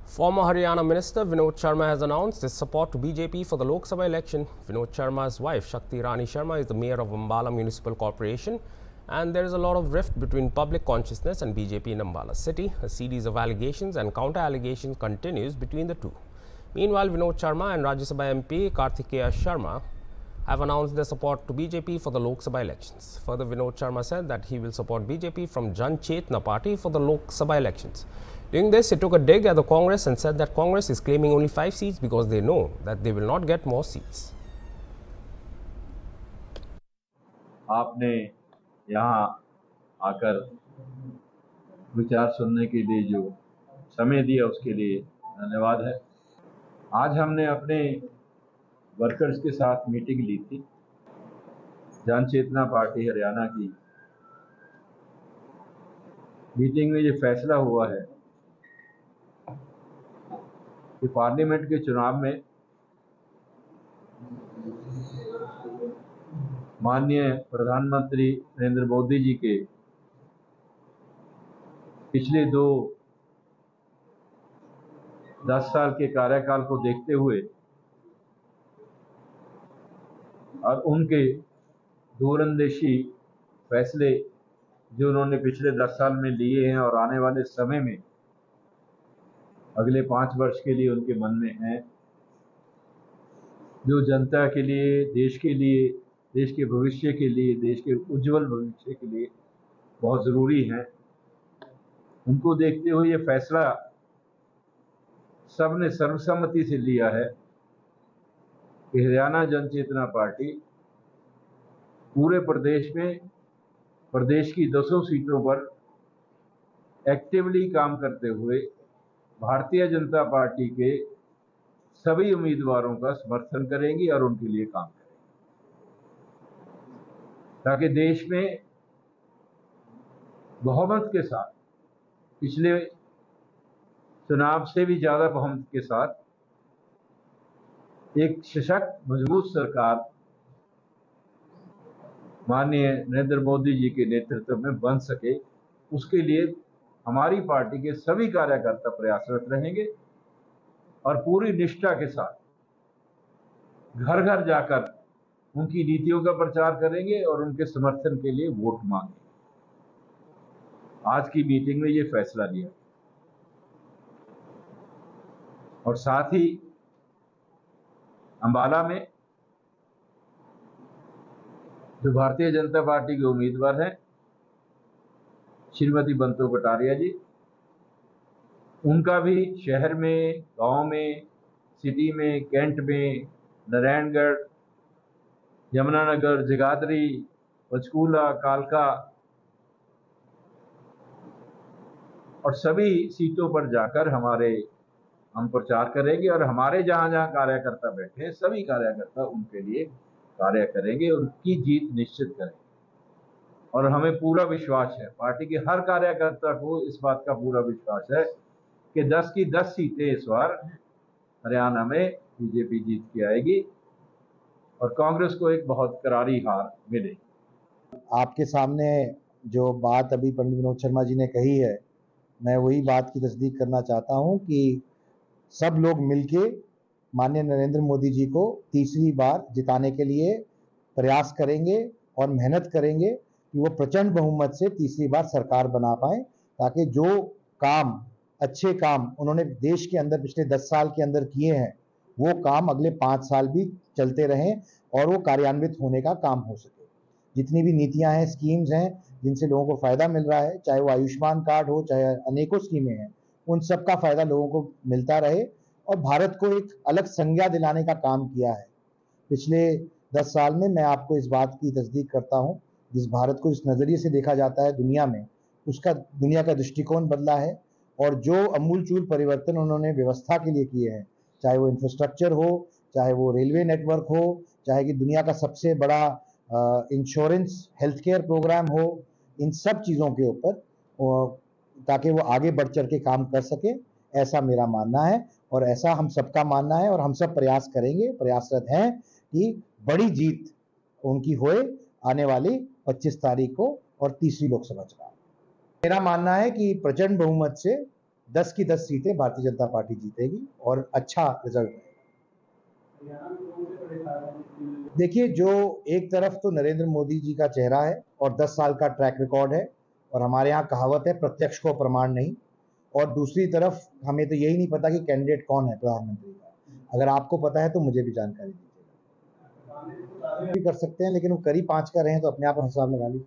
Former Haryana Minister Vinod Sharma has announced his support to BJP for the Lok Sabha election. Vinod Sharma's wife, Shakti Rani Sharma, is the mayor of Ambala Municipal Corporation, and there is a lot of rift between public consciousness and BJP in Ambala city. A series of allegations and counter-allegations continues between the two. Meanwhile, Vinod Sharma and Rajya Sabha MP Karthikeya Sharma have announced their support to BJP for the Lok Sabha elections. Further, Vinod Sharma said that he will support BJP from Jan Chetna party for the Lok Sabha elections. During this, he took a dig at the Congress and said that Congress is claiming only 5 seats because they know that they will not get more seats. आपने यहाँ आकर विचार सुनने के लिए जो समय दिया उसके लिए धन्यवाद है। आज हमने अपने वर्कर्स के साथ मीटिंग ली थी। जन चेतना पार्टी हरियाणा की मीटिंग में ये फैसला हुआ है कि पार्लियामेंट के चुनाव में माननीय प्रधानमंत्री नरेंद्र मोदी जी के पिछले 10 साल के कार्यकाल को देखते हुए और उनके दूरंदेशी फैसले जो उन्होंने पिछले 10 साल में लिए हैं और आने वाले समय में अगले 5 वर्ष के लिए उनके मन में हैं, जो जनता के लिए, देश के भविष्य के लिए, देश के उज्जवल भविष्य के लिए बहुत ज़रूरी हैं। उनको देखते हुए ये फैसला सबने सर्वसम्मति से लिया है कि हरियाणा जन चेतना पार्टी पूरे प्रदेश में प्रदेश की 200 सीटों पर एक्टिवली काम करते हुए भारतीय जनता पार्टी के सभी उम्मीदवारों का समर्थन करेंगी और उनके लिए काम करेंगी, ताकि देश में बहुमत के साथ, पिछले चुनाव से भी ज़्यादा बहुमत के साथ एक सशक्त मजबूत सरकार माननीय नरेंद्र मोदी जी के नेतृत्व में बन सके। उसके लिए हमारी पार्टी के सभी कार्यकर्ता प्रयासरत रहेंगे और पूरी निष्ठा के साथ घर घर जाकर उनकी नीतियों का प्रचार करेंगे और उनके समर्थन के लिए वोट मांगेंगे। आज की मीटिंग में ये फैसला लिया और साथ ही अंबाला में जो भारतीय जनता पार्टी के उम्मीदवार हैं श्रीमती बंतो कटारिया जी, उनका भी शहर में, गांव में, सिटी में, कैंट में, नारायणगढ़, यमुनानगर, जगाधरी, पंचकूला, कालका और सभी सीटों पर जाकर हम प्रचार करेंगे और हमारे जहां जहां कार्यकर्ता बैठे हैं सभी कार्यकर्ता उनके लिए कार्य करेंगे, उनकी जीत निश्चित करेंगे। और हमें पूरा विश्वास है, पार्टी के हर कार्यकर्ता को इस बात का पूरा विश्वास है कि 10 की 10 सीटें इस बार हरियाणा में बीजेपी जीत के आएगी और कांग्रेस को एक बहुत करारी हार मिलेगी। आपके सामने जो बात अभी पंडित विनोद शर्मा जी ने कही है, मैं वही बात की तस्दीक करना चाहता हूं कि सब लोग मिलके माननीय नरेंद्र मोदी जी को तीसरी बार जिताने के लिए प्रयास करेंगे और मेहनत करेंगे कि वो प्रचंड बहुमत से तीसरी बार सरकार बना पाए, ताकि जो अच्छे काम उन्होंने देश के अंदर पिछले 10 साल के अंदर किए हैं वो काम अगले 5 साल भी चलते रहें और वो कार्यान्वित होने का काम हो सके। जितनी भी नीतियां हैं, स्कीम्स हैं जिनसे लोगों को फायदा मिल रहा है, चाहे वो आयुष्मान कार्ड हो, चाहे अनेकों स्कीमें हैं, उन सब का फायदा लोगों को मिलता रहे और भारत को एक अलग संज्ञा दिलाने का काम किया है। पिछले 10 साल में मैं आपको इस बात की तस्दीक करता हूं, जिस भारत को इस नजरिए से देखा जाता है दुनिया में, उसका दुनिया का दृष्टिकोण बदला है और जो अमूलचूल परिवर्तन उन्होंने व्यवस्था के लिए किए हैं, चाहे वो इंफ्रास्ट्रक्चर हो, चाहे वो रेलवे नेटवर्क हो, चाहे कि दुनिया का सबसे बड़ा इंश्योरेंस हेल्थ केयर प्रोग्राम हो, इन सब चीज़ों के ऊपर ताकि वो आगे बढ़ चढ़ के काम कर सके, ऐसा मेरा मानना है और ऐसा हम सबका मानना है और हम सब प्रयास करेंगे, प्रयासरत हैं कि बड़ी जीत उनकी होए आने वाली 25 तारीख को और तीसरी लोकसभा चुनाव। मेरा मानना है कि प्रचंड बहुमत से 10 की 10 सीटें भारतीय जनता पार्टी जीतेगी और अच्छा रिजल्ट है। देखिए, जो एक तरफ तो नरेंद्र मोदी जी का चेहरा है और 10 साल का ट्रैक रिकॉर्ड है और हमारे यहाँ कहावत है प्रत्यक्ष को प्रमाण नहीं, और दूसरी तरफ हमें तो यही नहीं पता कि कैंडिडेट कौन है प्रधानमंत्री का। अगर आपको पता है तो मुझे भी जानकारी दीजिएगा। भी कर सकते हैं, लेकिन वो करीब 5 का रहे तो अपने आप हिसाब लगा लीजिए।